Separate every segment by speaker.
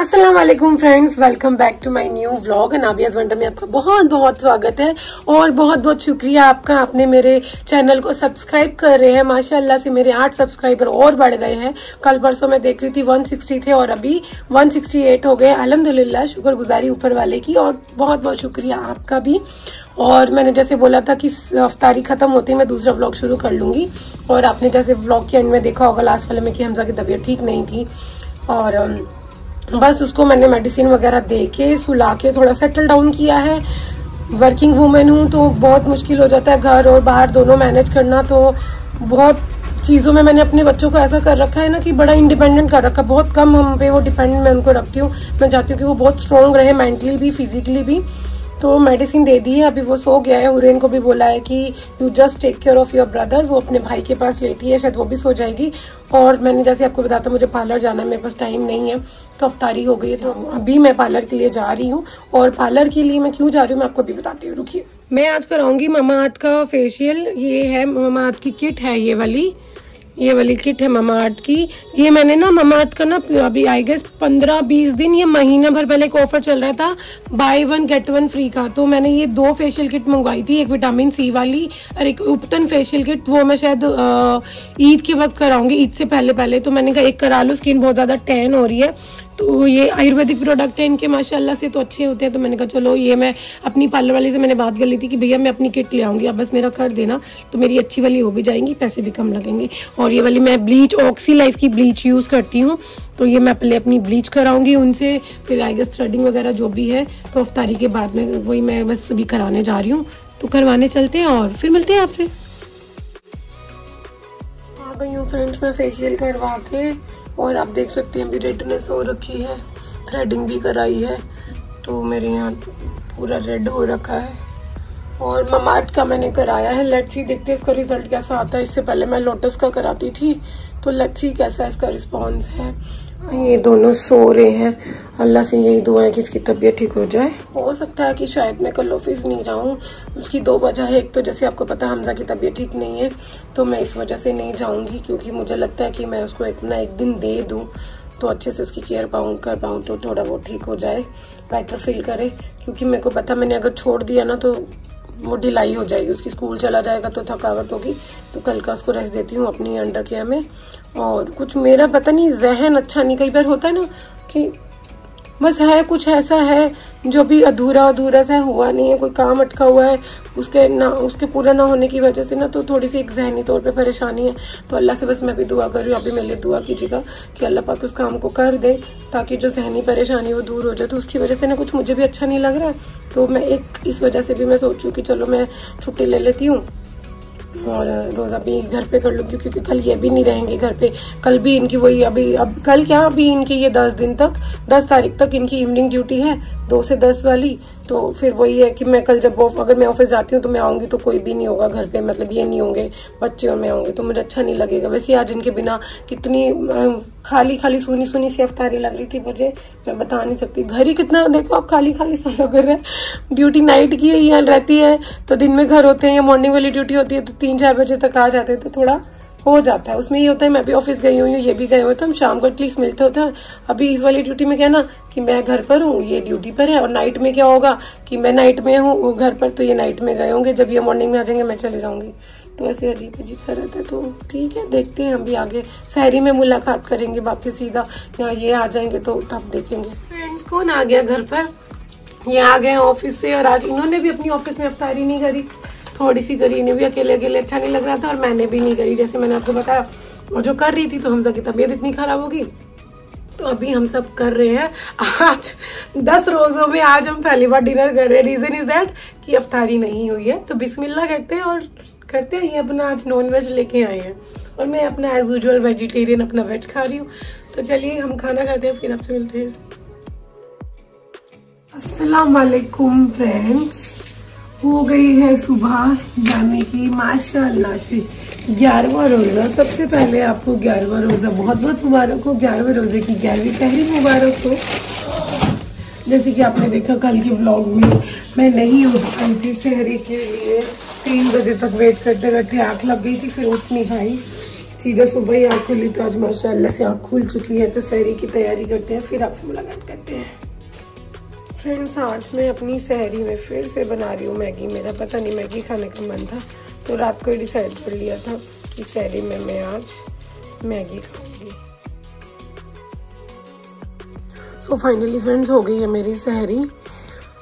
Speaker 1: अस्सलाम वालेकुम friends, welcome back to my new vlog. नाबियाज वंडर में आपका बहुत बहुत स्वागत है और बहुत बहुत शुक्रिया आपका, आपने मेरे चैनल को सब्सक्राइब कर रहे हैं। माशाल्लाह से मेरे 8 सब्सक्राइबर और बढ़ गए हैं। कल परसों मैं देख रही थी 160 थे और अभी 168 हो गए। अल्हम्दुलिल्लाह, शुक्रगुजारी ऊपर वाले की और बहुत बहुत शुक्रिया आपका भी। और मैंने जैसे बोला था कि अफ्तारी खत्म होती है मैं दूसरा व्लॉग शुरू कर लूंगी। और आपने जैसे व्लॉग के एंड में देखा होगा लास्ट वाले में कि हमजा की तबीयत ठीक नहीं थी और बस उसको मैंने मेडिसिन वगैरह दे के सुला के थोड़ा सेटल डाउन किया है। वर्किंग वूमेन हूँ तो बहुत मुश्किल हो जाता है घर और बाहर दोनों मैनेज करना। तो बहुत चीज़ों में मैंने अपने बच्चों को ऐसा कर रखा है ना कि बड़ा इंडिपेंडेंट कर रखा है। बहुत कम हम पे वो डिपेंडेंट मैं उनको रखती हूँ। मैं चाहती हूँ कि वो बहुत स्ट्रॉन्ग रहे, मेंटली भी फिजिकली भी। तो मेडिसिन दे दी है, अभी वो सो गया है। हुरैन को भी बोला है कि you just take care of your brother. वो अपने भाई के पास लेटी है, शायद वो भी सो जाएगी। और मैंने जैसे आपको बताया मुझे पार्लर जाना है, मेरे पास टाइम नहीं है तो अफ्तारी हो गई है। तो अभी मैं पार्लर के लिए जा रही हूँ और पार्लर के लिए मैं क्यों जा रही हूँ मैं आपको अभी बताती हूँ, रुकिए। मैं आज कराऊंगी ममाअर्थ का फेशियल। ये है ममाअर्थ की किट है, ये वाली किट है ममाअर्थ की। ये मैंने ना ममाअर्थ का ना अभी आई गेस 15-20 दिन या महीना भर पहले एक ऑफर चल रहा था बाय 1 गेट 1 फ्री का। तो मैंने ये 2 फेशियल किट मंगवाई थी, एक विटामिन सी वाली और एक उपटन फेशियल किट। वो मैं शायद ईद के वक्त कराऊंगी, ईद से पहले। तो मैंने कहा एक करा लो, स्किन बहुत ज्यादा टैन हो रही है। तो ये आयुर्वेदिक प्रोडक्ट है इनके, माशाल्लाह से तो अच्छे होते हैं। तो मैंने कहा चलो ये मैं अपनी पार्लर वाली से मैंने बात कर ली थी कि भैया मैं अपनी किट ले आऊंगी, आप बस मेरा कर देना तो मेरी अच्छी वाली हो भी जाएंगी, पैसे भी कम लगेंगे। और ये वाली मैं ब्लीच ऑक्सी लाइफ की ब्लीच यूज करती हूँ। तो ये मैं पहले अपनी ब्लीच कराऊंगी उनसे, फिर आई गेस थ्रेडिंग वगैरह जो भी है तो अफ्तारी के बाद में वही मैं बस अभी कराने जा रही हूँ। तो करवाने चलते हैं और फिर मिलते हैं आपसे। आ गई हूँ फ्रेंड्स मैं फेशियल करवा के और आप देख सकते हैं अभी रेडनेस हो रखी है, थ्रेडिंग भी कराई है तो मेरे यहाँ पूरा रेड हो रखा है। और ममाअर्थ का मैंने कराया है, लेट्स सी देखते हैं इसका रिजल्ट कैसा आता है। इससे पहले मैं लोटस का कराती थी तो लेट्स सी कैसा इसका रिस्पॉन्स है। ये दोनों सो रहे हैं, अल्लाह से यही दुआ है कि इसकी तबीयत ठीक हो जाए। हो सकता है कि शायद मैं कल ऑफिस नहीं जाऊँ, उसकी 2 वजह है। एक तो जैसे आपको पता है हमजा की तबीयत ठीक नहीं है तो मैं इस वजह से नहीं जाऊँगी, क्योंकि मुझे लगता है कि मैं उसको एक दिन दे दूँ तो अच्छे से उसकी केयर कर पाऊँ तो थोड़ा वो ठीक हो जाए, बेटर फील करे। क्योंकि मेरे को पता मैंने अगर छोड़ दिया ना तो वो ढिलाई हो जाएगी, उसकी स्कूल चला जाएगा तो थकावट होगी। तो कल का उसको रेस्ट देती हूँ अपनी अंडर केयर में। और कुछ मेरा पता नहीं जहन अच्छा नहीं, कई बार होता है ना कि बस है कुछ ऐसा है जो भी अधूरा सा हुआ नहीं है, कोई काम अटका हुआ है, उसके पूरा ना होने की वजह से ना तो थोड़ी सी एक जहनी तौर पे परेशानी है। तो अल्लाह से बस मैं भी दुआ कर रही हूँ, अभी मेरे लिए दुआ कीजिएगा कि अल्लाह पाक उस काम को कर दे ताकि जो जहनी परेशानी वो दूर हो जाए। तो उसकी वजह से ना कुछ मुझे भी अच्छा नहीं लग रहा है। तो मैं इस वजह से भी मैं सोचूं कि चलो मैं छुट्टी ले लेती हूँ और रोजा भी घर पे कर लूँ, क्योंकि कल ये भी नहीं रहेंगे घर पे। कल भी इनकी वही अब कल क्या अभी इनकी ये 10 दिन तक 10 तारीख तक इनकी इवनिंग ड्यूटी है 2 से 10 वाली। तो फिर वही है कि मैं कल जब अगर मैं ऑफिस जाती हूँ तो मैं आऊंगी तो कोई भी नहीं होगा घर पे, मतलब ये नहीं होंगे बच्चे और मैं आऊंगी तो मुझे अच्छा नहीं लगेगा। वैसे आज इनके बिना कितनी खाली सूनी सी अफ्तारी लग रही थी मुझे, मैं बता नहीं सकती। घर ही कितना देखो अब खाली सा लग रहा है। ड्यूटी नाइट की यहाँ रहती है तो दिन में घर होते हैं, या मॉर्निंग वाली ड्यूटी होती है तो 3-4 बजे तक आ जाते हैं तो थोड़ा हो जाता है। उसमें ये होता है मैं भी ऑफिस गई हुई हूँ, ये भी गए हुए, तो हम शाम को एटलीस्ट मिलते होते हैं। अभी इस वाली ड्यूटी में क्या ना कि मैं घर पर हूँ, ये ड्यूटी पर है। और नाइट में क्या होगा कि मैं नाइट में हूँ घर पर तो ये नाइट में गए होंगे, जब ये मॉर्निंग में आ जाएंगे मैं चले जाऊंगी। तो ऐसे अजीब सा रहता है। तो ठीक है, देखते हैं हम भी आगे सहरी में मुलाकात करेंगे, वापसी सीधा यहाँ ये आ जाएंगे तो तब देखेंगे। फ्रेंड्स कौन आ गया घर पर, ये आ गए ऑफिस से और आज इन्होंने भी अपनी ऑफिस में अफ्तारी नहीं करी, थोड़ी सी करी। इन्हें भी अकेले अच्छा नहीं लग रहा था और मैंने भी नहीं करी जैसे मैंने आपको बताया। और जो कर रही थी तो हमजा की तबीयत इतनी खराब होगी तो अभी हम सब कर रहे हैं। आज 10 रोजों में आज हम पहली बार डिनर कर रहे हैं। रीजन इज दैट कि अफ्तारी नहीं हुई है तो बिस्मिल्लाह करते हैं और करते हैं। ये अपना आज नॉन वेज लेके आए हैं और मैं अपना एज यूजुअल वेजिटेरियन अपना वेज खा रही हूँ। तो चलिए हम खाना खाते हैं फिर आपसे मिलते हैं। अस्सलाम वालेकुम फ्रेंड्स, हो गई है सुबह जाने की माशाल्लाह से 11वां रोजा। सबसे पहले आपको 11वां रोजा बहुत बहुत मुबारक हो, 11वें रोजे की 11वीं सहरी मुबारक हो। जैसे कि आपने देखा कल के व्लॉग में मैं नहीं उठ पाई थी सहरी के लिए, 3 बजे तक वेट करते करते आँख लग गई थी, फिर उठ नहीं पाई। सीधा सुबह ही आँख खुली तो आज माशाल्लाह से आँख खुल चुकी है। तो सहरी की तैयारी करते हैं, फिर आपसे मुलाकात करते हैं। फ्रेंड्स, आज मैं अपनी सहरी में फिर से बना रही हूँ मैगी। मेरा पता नहीं मैगी खाने का मन था तो रात को ही डिसाइड कर लिया था कि सहरी में मैं आज मैगी खाऊंगी। सो फाइनली फ्रेंड्स, हो गई है मेरी सहरी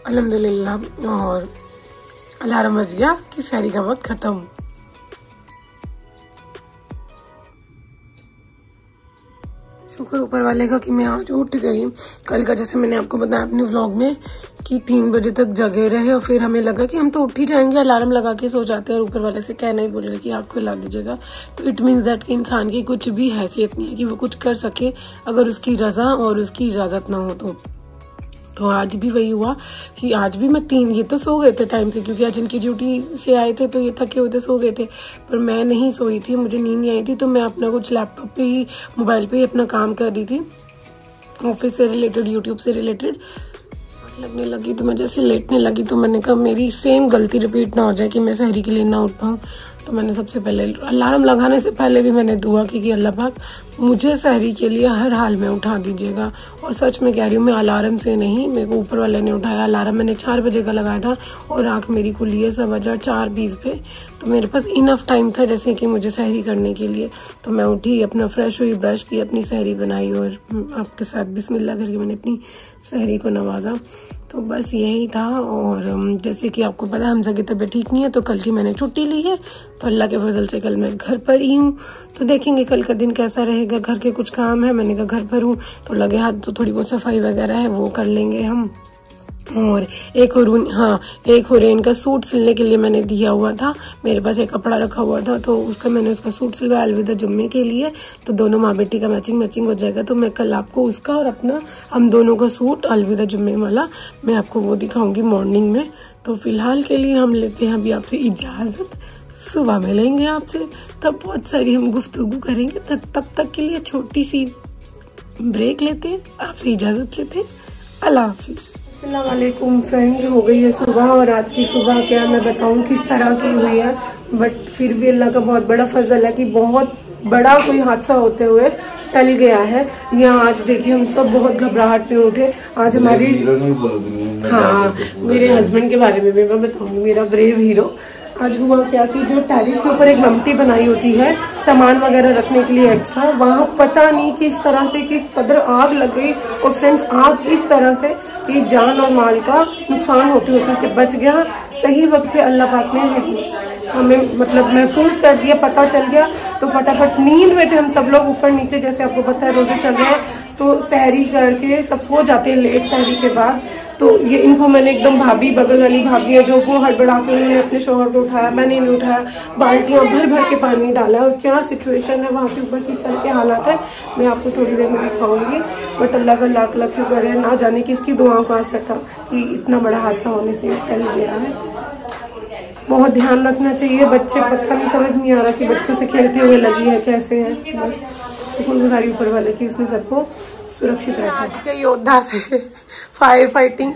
Speaker 1: अल्हम्दुलिल्लाह, और अलार्म बज गया कि सहरी का वक्त खत्म। शुक्र ऊपर वाले का कि मैं आज उठ गई। कल का जैसे मैंने आपको बताया अपने व्लॉग में कि 3 बजे तक जगे रहे और फिर हमें लगा कि हम तो उठ ही जाएंगे, अलार्म लगा के सो जाते हैं और ऊपर वाले से कहना ही बोल रहे कि आँख खुला दीजिएगा। तो इट मीन्स दैट कि इंसान की कुछ भी हैसियत नहीं है कि वो कुछ कर सके अगर उसकी रजा और उसकी इजाज़त ना हो। तो आज भी वही हुआ कि आज भी ये तो सो गए थे टाइम से, क्योंकि आज इनकी ड्यूटी से आए थे तो ये थके हुए थे, सो गए थे। पर मैं नहीं सोई थी, मुझे नींद नहीं आई थी, तो मैं अपना कुछ लैपटॉप पे ही, मोबाइल पे ही अपना काम कर रही थी, ऑफिस से रिलेटेड, यूट्यूब से रिलेटेड। लगने लगी तो मैं जैसे लेटने लगी तो मैंने कहा मेरी सेम गलती रिपीट ना हो जाए कि मैं सहरी के लिए ना उठ पाऊँ। तो मैंने सबसे पहले अलार्म लगाने से पहले भी मैंने दुआ की कि अल्लाह पाक मुझे सहरी के लिए हर हाल में उठा दीजिएगा। और सच में कह रही हूँ, मैं अलार्म से नहीं, मेरे को ऊपर वाले ने उठाया। अलार्म मैंने 4 बजे का लगाया था और आँख मेरी खुली है 4:20 पे। तो मेरे पास इनफ टाइम था जैसे कि मुझे सहरी करने के लिए। तो मैं उठी, अपना फ्रेश हुई, ब्रश की, अपनी सहरी बनाई और आपके साथ बिस्मिल्लाह करके मैंने अपनी सहरी को नवाजा। तो बस यही था। और जैसे कि आपको पता है हमजा की तबीयत ठीक नहीं है, तो कल की मैंने छुट्टी ली है। तो अल्लाह के फजल से कल मैं घर पर ही हूँ। तो देखेंगे कल का दिन कैसा रहेगा। घर के कुछ काम है, मैंने कहा घर पर हूँ तो लगे हाथ, तो थोड़ी बहुत सफाई वगैरह है वो कर लेंगे हम। और एक हुरैन का सूट सिलने के लिए मैंने दिया हुआ था, मेरे पास एक कपड़ा रखा हुआ था तो मैंने उसका सूट सिलवाया अलविदा जुम्मे के लिए। तो दोनों माँ बेटी का मैचिंग हो जाएगा। तो मैं कल आपको उसका और अपना, हम दोनों का सूट अलविदा जुम्मे वाला, मैं आपको वो दिखाऊंगी मॉर्निंग में। तो फिलहाल के लिए हम लेते हैं अभी आपसे इजाजत, सुबह मिलेंगे आपसे, तब बहुत सारी हम गुफ्तगू करेंगे। तब तक के लिए छोटी सी ब्रेक लेते हैं, आपसे इजाजत लेते हैं। अल्लाह हाफिज। अस्सलाम वालेकुम फ्रेंड्स, हो गई है सुबह और आज की सुबह क्या मैं बताऊं किस तरह की हुई है। बट फिर भी अल्लाह का बहुत बड़ा फजल है कि बहुत बड़ा कोई हादसा होते हुए टल गया है। यहाँ आज देखिए हम सब बहुत घबराहट में उठे। आज हमारी, हाँ, मेरे हस्बैंड के बारे में भी मैं बताऊंगी, मेरा ब्रेव हीरो। आज हुआ क्या कि जो टेरिस के ऊपर एक ममटी बनाई होती है सामान वगैरह रखने के लिए एक्स्ट्रा, वहाँ पता नहीं किस तरह से किस कदर आग लग गई। और फ्रेंड्स, आग इस तरह से कि जान और माल का नुकसान होते होते से बच गया। सही वक्त पे अल्लाह पाक ने हमें मतलब महफूज कर दिया, पता चल गया। तो फटाफट, नींद में थे हम सब लोग ऊपर नीचे, जैसे आपको पता है रोजे चल रहे हैं तो सहरी करके सब सो जाते हैं लेट सहरी के बाद। तो ये इनको मैंने एकदम, भाभी, बगल वाली भाभी है जो वो हड़बड़ा के उन्होंने अपने शोहर को उठाया, मैंने नहीं उठाया, बाल्टियां भर भर के पानी डाला। और क्या सिचुएशन है वहाँ के ऊपर, किस तरह के हालात है, मैं आपको थोड़ी देर में दिखाऊंगी। बट अल्लाह का लाख लाख शुक्र है, ना जाने किसकी दुआओं का असर था कि इतना बड़ा हादसा होने से टल गया है। बहुत ध्यान रखना चाहिए। बच्चे, पता नहीं, समझ नहीं आ रहा कि बच्चों से खेलते हुए लगी है कैसे है। बस शुक्रगुजारी ऊपर वाले की, उसने सबको सुरक्षित रखा। योद्धा से फायर फाइटिंग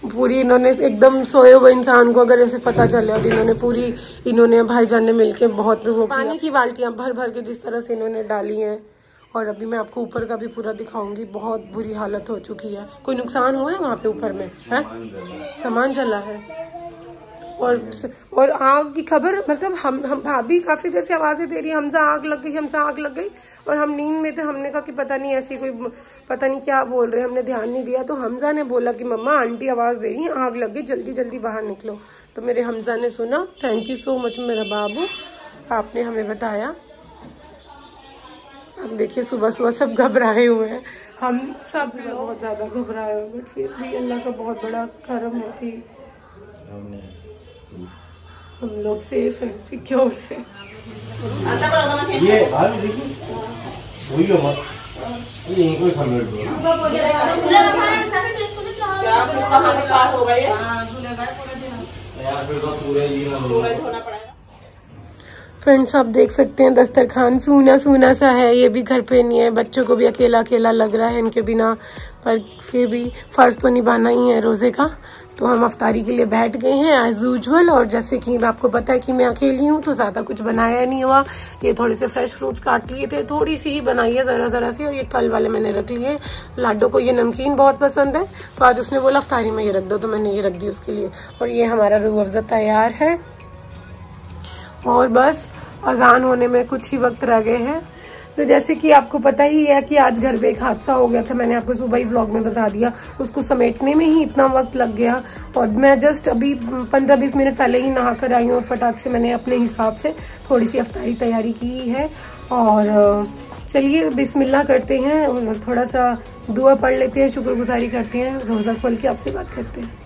Speaker 1: पूरी, इन्होंने एकदम सोए हुए इंसान को अगर ऐसे पता चले, और इन्होंने भाईजान ने मिलके बहुत वो पानी की बाल्टियां भर भर के जिस तरह से इन्होंने डाली हैं। और अभी मैं आपको ऊपर का भी पूरा दिखाऊंगी, बहुत बुरी हालत हो चुकी है। कोई नुकसान हुआ है वहाँ पे ऊपर में? है सामान जला है। और आग की खबर, मतलब हम भाभी काफी देर से आवाजें दे रही है, हमजा आग लग गई, हमजा आग लग गई। और हम नींद में थे, हमने कहा कि पता नहीं ऐसी कोई, पता नहीं क्या बोल रहे हैं, हमने ध्यान नहीं दिया। तो हमजा ने बोला कि मम्मा आंटी आवाज दे रही है, आग लग गई, जल्दी जल्दी बाहर निकलो। तो मेरे हमजा ने सुना, थैंक यू सो मच मेरा बाबू, आपने हमें बताया। अब देखिए सुबह सुबह सब घबराए हुए हैं, हम सब बहुत ज्यादा घबराए हुए, बट फिर भी अल्लाह का बहुत बड़ा करम है कि हम लोग सेफ है, सिक्योर है। ये फ्रेंड्स आप देख सकते हैं दस्तरखान सूना सूना सा है, ये भी घर पे नहीं है, बच्चों को भी अकेला अकेला लग रहा है इनके बिना, पर फिर भी फ़र्ज़ तो निभाना ही है रोज़े का। तो हम अफ्तारी के लिए बैठ गए हैं एज यूजुअल, और जैसे कि आपको पता है कि मैं अकेली हूँ तो ज़्यादा कुछ बनाया नहीं हुआ। ये थोड़े से फ्रेश फ्रूट्स काट लिए थे, थोड़ी सी ही बनाई है ज़रा सी, और ये कल वाले मैंने रख लिए। लाडो को ये नमकीन बहुत पसंद है तो आज उसने बोला अफ्तारी में ये रख दो, तो मैंने ये रख दी उसके लिए। और ये हमारा रूह अफ़ज़ा तैयार है, और बस अजान होने में कुछ ही वक्त रह गए हैं। तो जैसे कि आपको पता ही है कि आज घर पे एक हादसा हो गया था, मैंने आपको सुबह ही व्लॉग में बता दिया। उसको समेटने में ही इतना वक्त लग गया, और मैं जस्ट अभी 15-20 मिनट पहले ही नहा कर आई हूँ, और फटाक से मैंने अपने हिसाब से थोड़ी सी अफ्तारी तैयारी की है। और चलिए बिस्मिल्लाह करते हैं, थोड़ा सा दुआ पढ़ लेते हैं, शुक्रगुजारी करते हैं, रोज़ा खोल के आपसे बात करते हैं।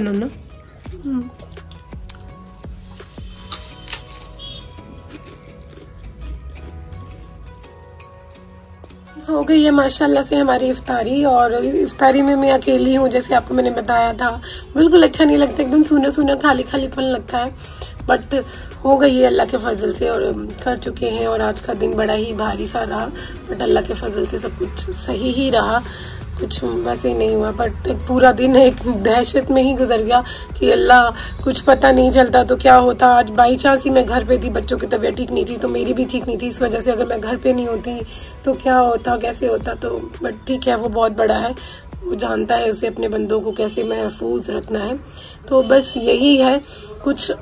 Speaker 1: ना हो गई है माशाल्लाह से हमारी इफ्तारी, और इफ्तारी में मैं अकेली हूँ, जैसे आपको मैंने बताया था। बिल्कुल अच्छा नहीं लगता, एकदम सूना सूना खाली खालीपन लगता है, बट हो गई है अल्लाह के फजल से, और कर चुके हैं। और आज का दिन बड़ा ही भारी सा रहा, बट अल्लाह के फजल से सब कुछ सही ही रहा, कुछ वैसे ही नहीं हुआ। बट एक पूरा दिन एक दहशत में ही गुजर गया कि अल्लाह, कुछ पता नहीं चलता तो क्या होता। आज बाई चांस ही मैं घर पे थी, बच्चों की तबीयत ठीक नहीं थी तो मेरी भी ठीक नहीं थी, इस वजह से अगर मैं घर पे नहीं होती तो क्या होता, कैसे होता। तो बट ठीक है, वो बहुत बड़ा है, वो जानता है उसे अपने बंदों को कैसे महफूज रखना है। तो बस यही है, कुछ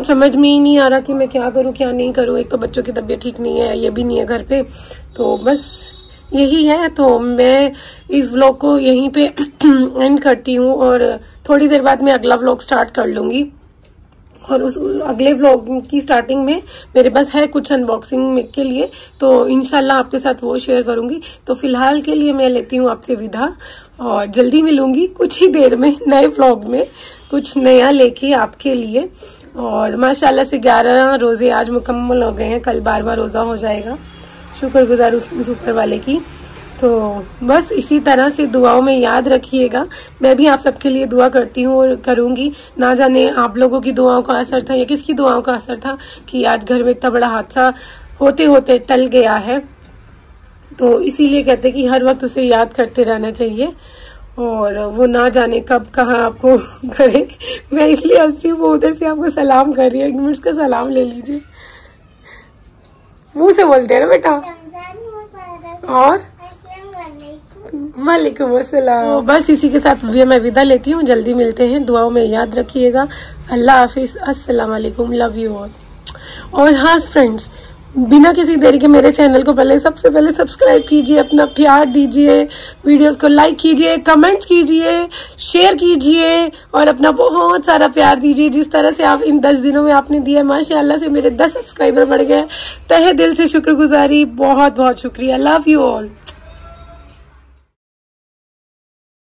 Speaker 1: समझ में ही नहीं आ रहा कि मैं क्या करूं क्या नहीं करूं। एक तो बच्चों की तबीयत ठीक नहीं है, ये भी नहीं है घर पे, तो बस यही है। तो मैं इस व्लॉग को यहीं पे एंड करती हूँ, और थोड़ी देर बाद मैं अगला व्लॉग स्टार्ट कर लूंगी, और उस अगले व्लॉग की स्टार्टिंग में मेरे पास है कुछ अनबॉक्सिंग के लिए, तो इंशाल्लाह आपके साथ वो शेयर करूंगी। तो फिलहाल के लिए मैं लेती हूँ आपसे विदा, और जल्दी मिलूंगी कुछ ही देर में नए व्लॉग में, कुछ नया लेके आपके लिए। और माशाल्लाह से 11 रोजे आज मुकम्मल हो गए हैं, कल 12वां रोजा हो जाएगा, शुक्रगुजार उस ऊपर वाले की। तो बस इसी तरह से दुआओं में याद रखिएगा, मैं भी आप सबके लिए दुआ करती हूँ और करूंगी। ना जाने आप लोगों की दुआओं का असर था या किसकी दुआओं का असर था कि आज घर में इतना बड़ा हादसा होते होते टल गया है। तो इसीलिए कहते कि हर वक्त उसे याद करते रहना चाहिए, और वो ना जाने कब कहाँ आपको करे। मैं इसलिए हंस रही हूँ, वो उधर से आपको सलाम कर रही है, 1 मिनट का सलाम ले लीजिए, मुंह से बोलते हैं ना बेटा। और वालेकुम अस्सलाम। तो बस इसी के साथ मैं विदा लेती हूँ, जल्दी मिलते हैं, दुआओं में याद रखिएगा। अल्लाह हाफिज, अस्सलाम वालेकुम, लव यू ऑल। और हाँ फ्रेंड्स, बिना किसी देरी के मेरे चैनल को सबसे पहले सब्सक्राइब कीजिए, अपना प्यार दीजिए, वीडियोस को लाइक कीजिए, कमेंट कीजिए, शेयर कीजिए, और अपना बहुत सारा प्यार दीजिए जिस तरह से आप इन 10 दिनों में आपने दिया। माशाअल्लाह से मेरे 10 सब्सक्राइबर बढ़ गए, तहे दिल से शुक्रगुजारी, बहुत बहुत शुक्रिया, लव यू ऑल।